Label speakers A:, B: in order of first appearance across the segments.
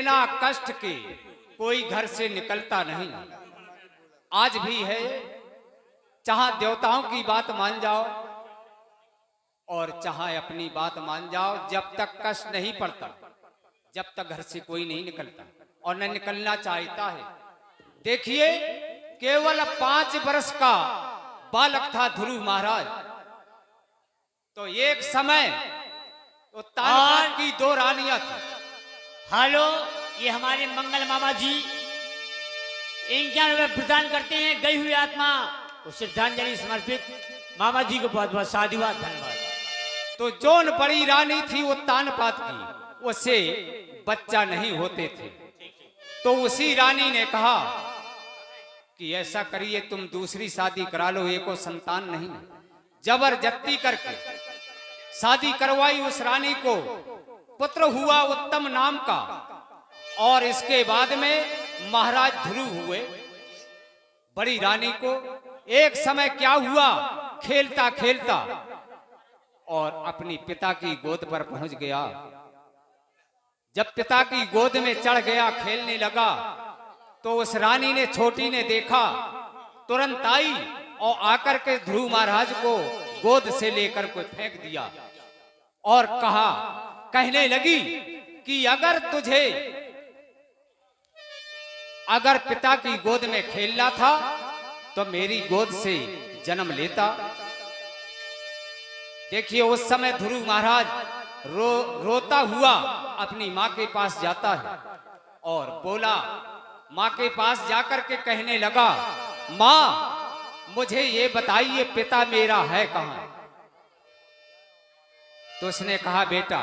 A: बिना कष्ट के कोई घर से निकलता नहीं। आज भी है, चाहे देवताओं की बात मान जाओ और चाहे अपनी बात मान जाओ, जब तक कष्ट नहीं पड़ता, जब तक घर से कोई नहीं निकलता और न निकलना चाहता है। देखिए, केवल 5 वर्ष का बालक था ध्रुव महाराज। तो एक समय तो तानपात की 2 रानियां थी।
B: हेलो, ये हमारे मंगल मामा जी इनके रुपये प्रदान करते हैं। गई हुई आत्मा को श्रद्धांजलि समर्पित। मामा जी को बहुत बहुत साधुवाद, धन्यवाद।
A: तो जोन बड़ी रानी थी वो तानपात की, उससे बच्चा नहीं होते थे। तो उसी रानी ने कहा कि ऐसा करिए, तुम दूसरी शादी करा लो, एको संतान नहीं। जबरदस्ती करके शादी करवाई। उस रानी को पुत्र हुआ उत्तम नाम का, और इसके बाद में महाराज ध्रुव हुए। बड़ी रानी को एक समय क्या हुआ, खेलता खेलता और अपनी पिता की गोद पर पहुंच गया। जब पिता की गोद में चढ़ गया, खेलने लगा, तो उस रानी ने, छोटी ने देखा, तुरंत आई और आकर के ध्रुव महाराज को गोद से लेकर को फेंक दिया और कहा, कहने लगी कि अगर पिता की गोद में खेलना था तो मेरी गोद से जन्म लेता। देखिए, उस समय ध्रुव महाराज रोता हुआ अपनी माँ के पास जाता है और बोला, माँ के पास जाकर के कहने लगा, माँ मुझे ये बताइए पिता मेरा है कहाँ? तो उसने कहा, बेटा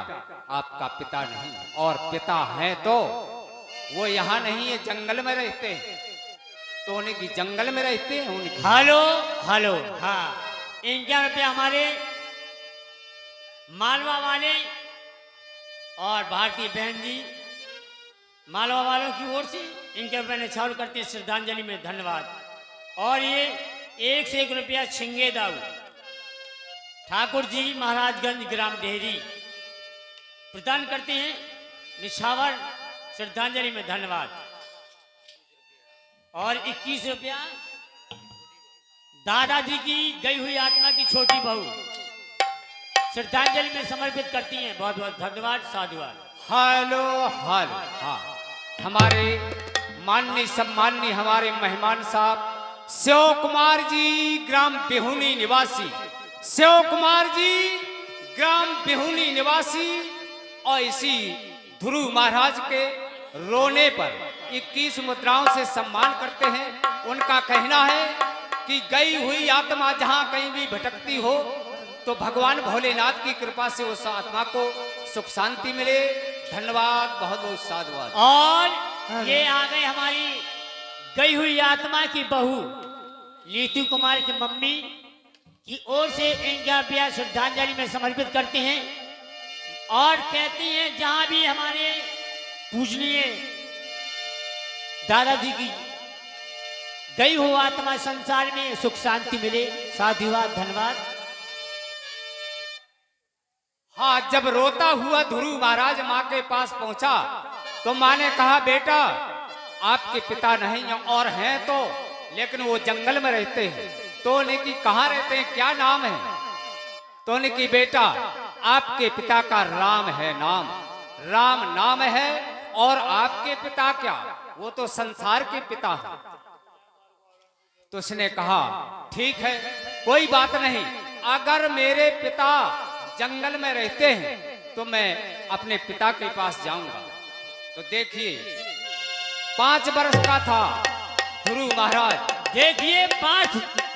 A: आपका पिता नहीं, और पिता है तो वो यहाँ नहीं है, जंगल में रहते हैं। तो उनकी जंगल में रहते हैं उनकी।
B: हेलो हेलो, हाँ, इनके रुपये हमारे मालवा वाले और भारतीय बहन जी मालवा वालों की ओर से इनके रुपये निछावर करते हैं श्रद्धांजलि में, धन्यवाद। और ये 1 से 1 रुपया छिंगे दाऊ ठाकुर जी महाराजगंज ग्राम डेहरी प्रदान करते हैं निछावर श्रद्धांजलि में, धन्यवाद। और 21 रुपया दादाजी की गई हुई आत्मा की छोटी बहू श्रद्धांजलि में समर्पित करती हैं, बहुत बहुत धन्यवाद, साधुवाद।
A: हेलो हेलो, हाँ, हमारे माननीय सम्माननीय हमारे मेहमान साहब शिव कुमार जी ग्राम बिहुनी निवासी, शिव कुमार जी ग्राम बिहुनी निवासी, और इसी ध्रुव महाराज के रोने पर 21 मुद्राओं से सम्मान करते हैं। उनका कहना है कि गई हुई आत्मा जहां कहीं भी भटकती हो तो भगवान भोलेनाथ की कृपा से उस आत्मा को सुख शांति मिले। धन्यवाद, बहुत बहुत साधुवाद।
B: और ये आ गए हमारी गई हुई आत्मा की बहू लीतू कुमार की मम्मी की ओर से इनका रुपया श्रद्धांजलि में समर्पित करते हैं और कहती हैं, जहां भी हमारे पूजनीय दादाजी की गई हुई आत्मा संसार में सुख शांति मिले, साधुवाद, धन्यवाद।
A: हाँ, जब रोता हुआ ध्रुव महाराज माँ के पास पहुंचा तो माँ ने कहा, बेटा आपके पिता नहीं और हैं तो, लेकिन वो जंगल में रहते हैं। तो उनकी कहाँ रहते हैं, क्या नाम है? तो उनकी, बेटा आपके पिता का राम है नाम, राम नाम है, और आपके पिता क्या, वो तो संसार के पिता है। तो उसने कहा, ठीक है, कोई बात नहीं, अगर मेरे पिता जंगल में रहते हैं तो मैं अपने पिता के पास जाऊंगा। तो देखिए, 5 वर्ष का था ध्रुव महाराज।
B: देखिए, 5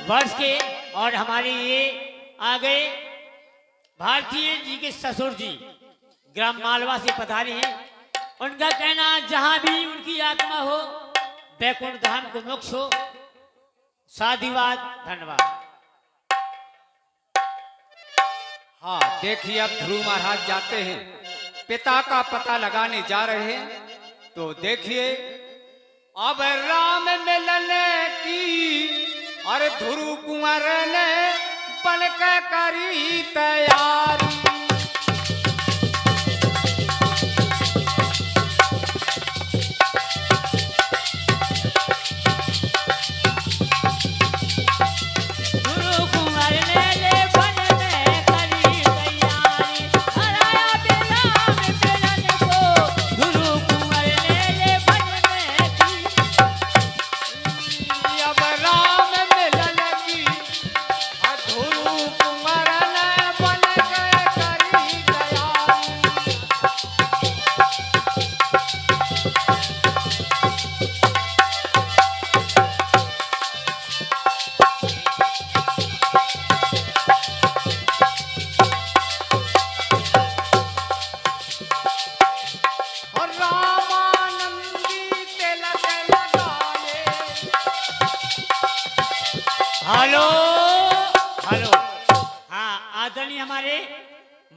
B: वर्ष के, और हमारे ये आ गए भारतीय जी के ससुर जी ग्राम मालवा से पधारे हैं। उनका कहना, जहां भी उनकी आत्मा हो वैकुंठ धाम को मोक्ष हो, साधुवाद, धन्यवाद।
A: हाँ, देखिए, अब ध्रुव महाराज जाते हैं, पिता का पता लगाने जा रहे हैं। तो देखिए, अब राम मिलन की और ध्रुव कुंवर ने बनकर करी तैयारी।
B: हमारे